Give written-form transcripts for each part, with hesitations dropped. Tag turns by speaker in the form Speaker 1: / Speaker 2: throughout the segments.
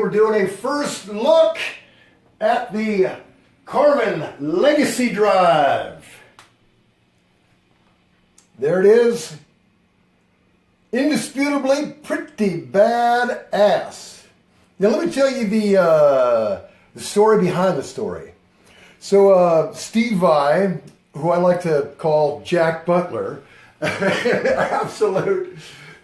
Speaker 1: we're doing a first look at the Carvin Legacy Drive. There it is. Indisputably pretty badass. Now let me tell you the story behind the story. So Steve Vai, who I like to call Jack Butler, absolute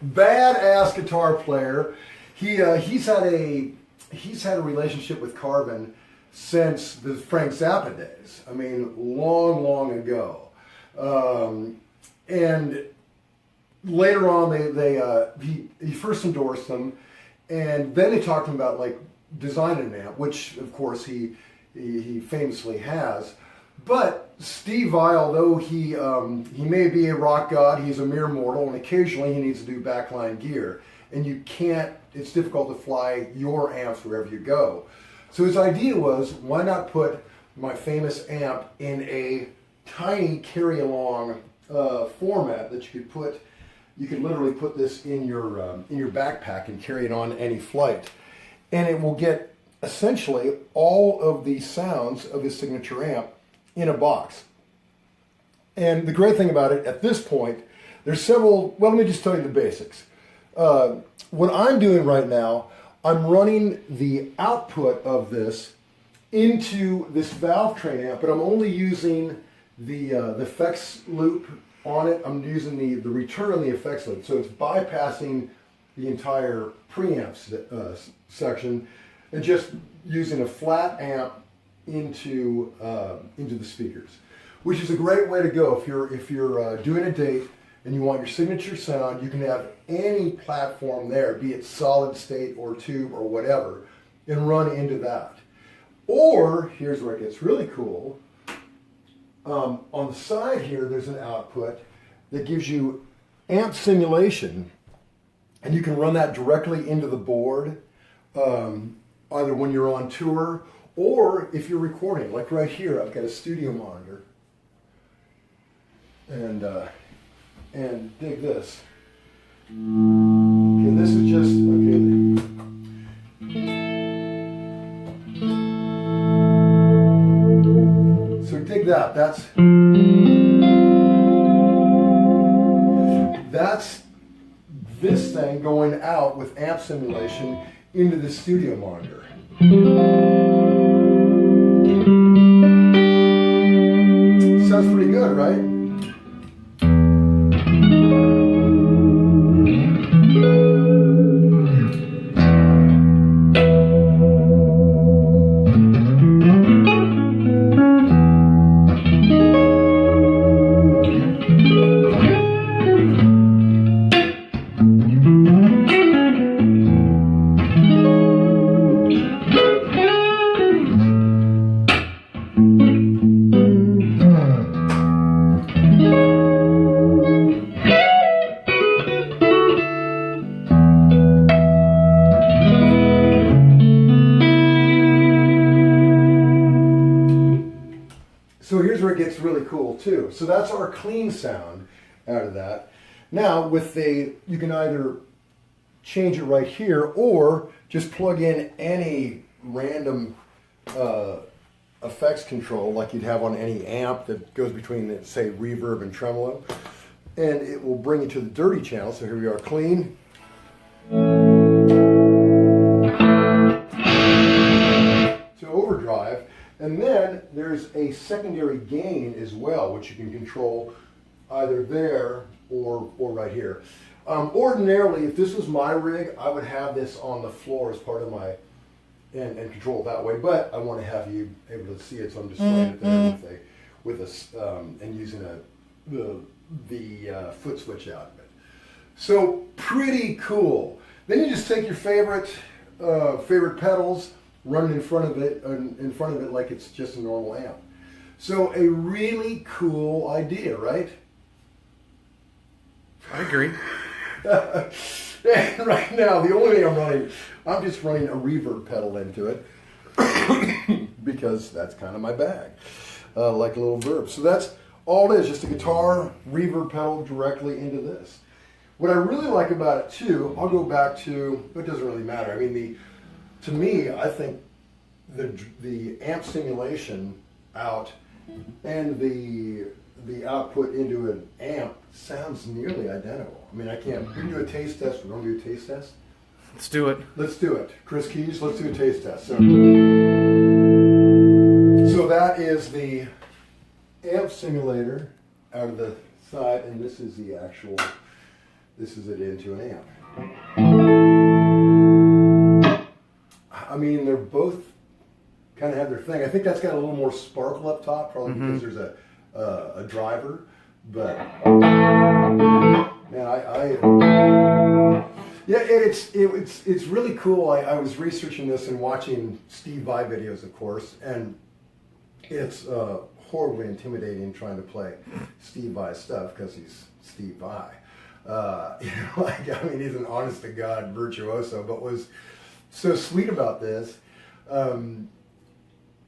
Speaker 1: badass guitar player. He's had a relationship with Carvin since the Frank Zappa days. I mean, long ago. And later on, he first endorsed them, and then they talked to him about like designing an amp, which of course he famously has. But Steve Vai, although he may be a rock god, he's a mere mortal, and occasionally he needs to do backline gear. And you can't, it's difficult to fly your amps wherever you go. So his idea was, why not put my famous amp in a tiny carry-along format that you could literally put this in your backpack and carry it on any flight. And it will get essentially all of the sounds of his signature amp in a box. And the great thing about it, at this point, there's several, well, let me just tell you the basics. What I'm doing right now, I'm running the output of this into this valve train amp, but I'm only using the effects loop on it. I'm using the return on the effects loop, so it's bypassing the entire preamp section and just using a flat amp into the speakers, which is a great way to go if you're doing a date and you want your signature sound. You can have any platform there, be it solid state or tube or whatever, and run into that. Or, here's where it gets really cool. On the side here, there's an output that gives you amp simulation, and you can run that directly into the board, either when you're on tour or if you're recording. Like right here, I've got a studio monitor, and dig this. Okay, this is just, okay. So dig that. That's this thing going out with amp simulation into the studio monitor. Sounds pretty good, right? So here's where it gets really cool too. So that's our clean sound out of that. Now you can either change it right here or just plug in any random effects control like you'd have on any amp that goes between, say, reverb and tremolo. And it will bring you to the dirty channel. So here we are, clean. To overdrive. And then there's a secondary gain as well, which you can control either there or right here. Ordinarily, if this was my rig, I would have this on the floor as part of my, and control it that way, but I want to have you able to see it, so I'm displaying it there and using the foot switch out of it. So pretty cool. Then you just take your favorite pedals, run it in front of it like it's just a normal amp. So a really cool idea, right?
Speaker 2: I agree.
Speaker 1: And right now, the only thing I'm just running a reverb pedal into it because that's kind of my bag, like a little verb. So that's all it is, just a guitar reverb pedal directly into this. What I really like about it too, I'll go back to, it doesn't really matter. I mean, to me, I think the amp simulation out and the output into an amp sounds nearly identical. I mean, I can't. We can do a taste test. We're going to do a taste test.
Speaker 2: Let's do it.
Speaker 1: Let's do it. Chris Keys, let's do a taste test. So that is the amp simulator out of the side, and this is the actual. This is it into an amp. I mean, they're both kind of have their thing. I think that's got a little more sparkle up top, probably because there's a driver. But man, yeah, it's really cool. I was researching this and watching Steve Vai videos, of course, and it's horribly intimidating trying to play Steve Vai stuff because he's Steve Vai. You know, like, I mean, he's an honest to God virtuoso, but was so sweet about this.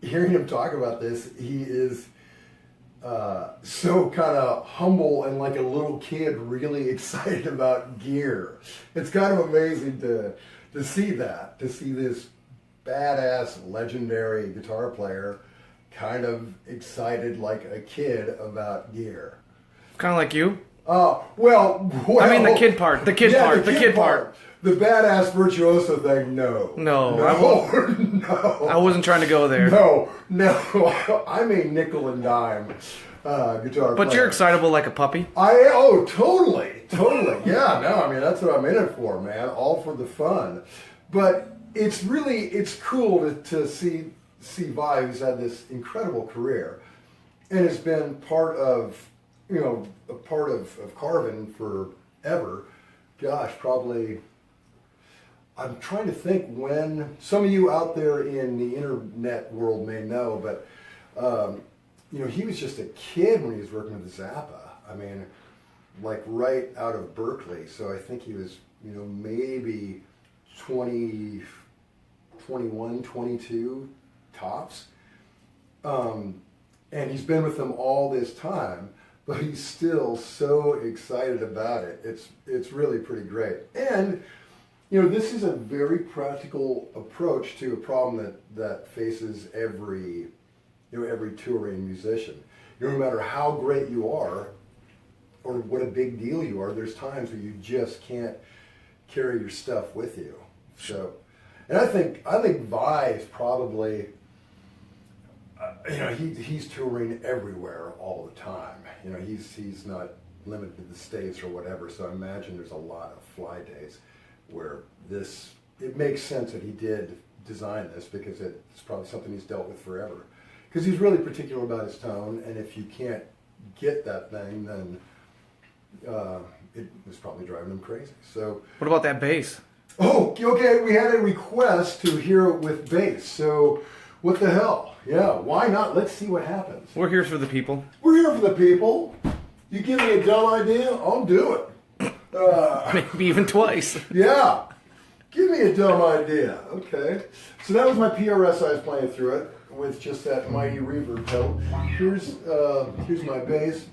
Speaker 1: Hearing him talk about this, he is so kind of humble and like a little kid, really excited about gear. It's kind of amazing to see that, to see this badass, legendary guitar player kind of excited like a kid about gear.
Speaker 2: Kind of like you.
Speaker 1: Well,
Speaker 2: I mean the kid part. The kid part. The kid part.
Speaker 1: The badass virtuoso thing, no.
Speaker 2: No.
Speaker 1: No.
Speaker 2: I wasn't trying to go there.
Speaker 1: No. I'm a nickel and dime guitar
Speaker 2: But
Speaker 1: player.
Speaker 2: you're excitable like a puppy.
Speaker 1: Totally. Yeah, no, I mean, that's what I'm in it for, man. All for the fun. But it's cool to see Vai, who's had this incredible career and has been part of Carvin forever. Gosh, probably. I'm trying to think when. Some of you out there in the internet world may know, but he was just a kid when he was working with Zappa. I mean, like right out of Berkeley. So I think he was, maybe 20, 21, 22 tops. And he's been with them all this time, but he's still so excited about it. It's really pretty great. And this is a very practical approach to a problem that faces every touring musician. No matter how great you are, or what a big deal you are, there's times where you just can't carry your stuff with you. So, and I think Vai is probably, he's touring everywhere all the time. He's not limited to the States or whatever. So I imagine there's a lot of fly days where it makes sense that he did design this, because it's probably something he's dealt with forever. Because he's really particular about his tone, and if you can't get that thing, then it was probably driving him crazy. So,
Speaker 2: what about that bass?
Speaker 1: Oh, okay, we had a request to hear it with bass, so what the hell? Yeah, why not? Let's see what happens.
Speaker 2: We're here for the people.
Speaker 1: We're here for the people. You give me a dumb idea, I'll do it.
Speaker 2: Maybe even twice.
Speaker 1: Yeah. Give me a dumb idea. Okay. So that was my PRS. I was playing through it with just that mighty reverb pedal. Here's my bass.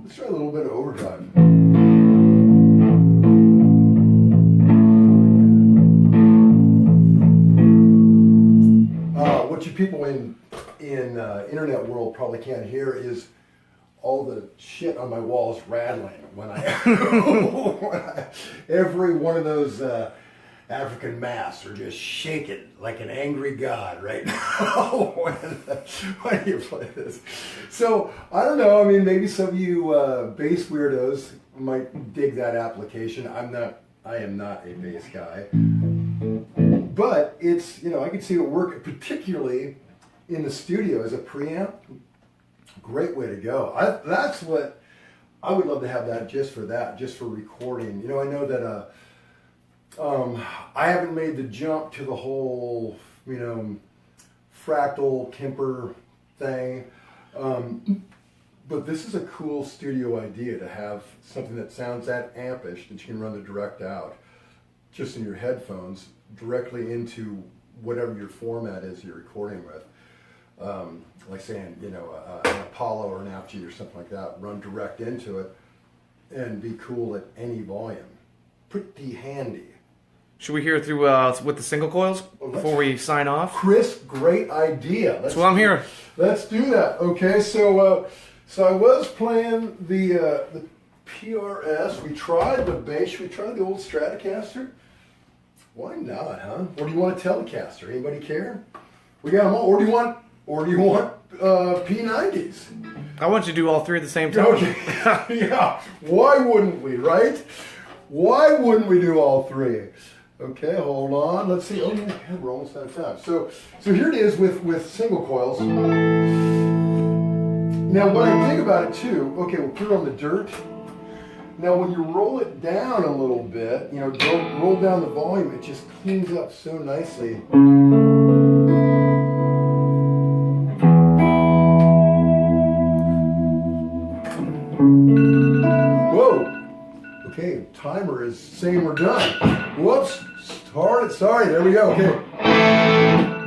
Speaker 1: Let's try a little bit of overdrive. What you people in internet world probably can't hear is all the shit on my walls rattling when I every one of those African masks are just shaking like an angry god right now when you play this. So I don't know. I mean, maybe some of you bass weirdos might dig that application. I am not a bass guy. But it's, I can see it work, particularly in the studio as a preamp. Great way to go. That's what I would love to have, that just for recording. I know that I haven't made the jump to the whole, fractal Kemper thing. But this is a cool studio idea, to have something that sounds that ampish that you can run the direct out just in your headphones directly into whatever your format is you're recording with. Like saying, you know, an Apollo or an Apogee or something like that, run direct into it and be cool at any volume. Pretty handy.
Speaker 2: Should we hear through with the single coils before we sign off?
Speaker 1: Chris, great idea.
Speaker 2: That's why I'm here.
Speaker 1: Let's do that. Okay, so I was playing the PRS. We tried the bass. Should we try the old Stratocaster? Why not, huh? Or do you want a Telecaster? Anybody care? We got them all. Or do you want P90s?
Speaker 2: I want you to do all three at the same time.
Speaker 1: Okay. Yeah. Why wouldn't we, right? Why wouldn't we do all three? Okay, hold on. Let's see. Oh, yeah, we're almost out of time. So here it is with single coils. Now, what I think about it too. Okay, we'll put it on the dirt. Now, when you roll it down a little bit, you know, roll down the volume, it just cleans up so nicely. Whoa. Okay, timer is saying we're done. Whoops. Sorry, there we go. Okay.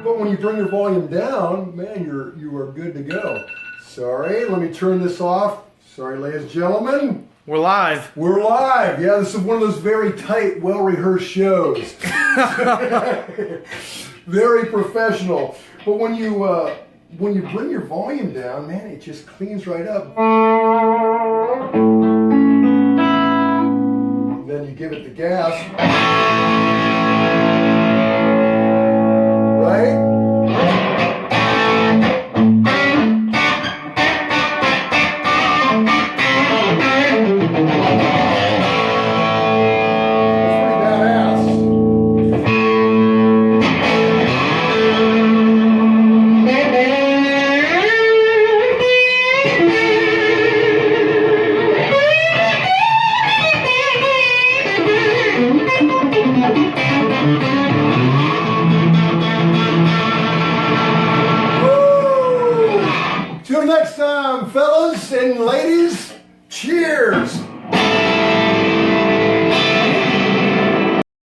Speaker 1: But when you bring your volume down, man, you are good to go. Sorry, let me turn this off. Sorry, ladies and gentlemen.
Speaker 2: We're live.
Speaker 1: We're live. Yeah, this is one of those very tight, well-rehearsed shows. Very professional. But when you bring your volume down, man, it just cleans right up. Then you give it the gas. Right? Till next time, fellas and ladies, cheers!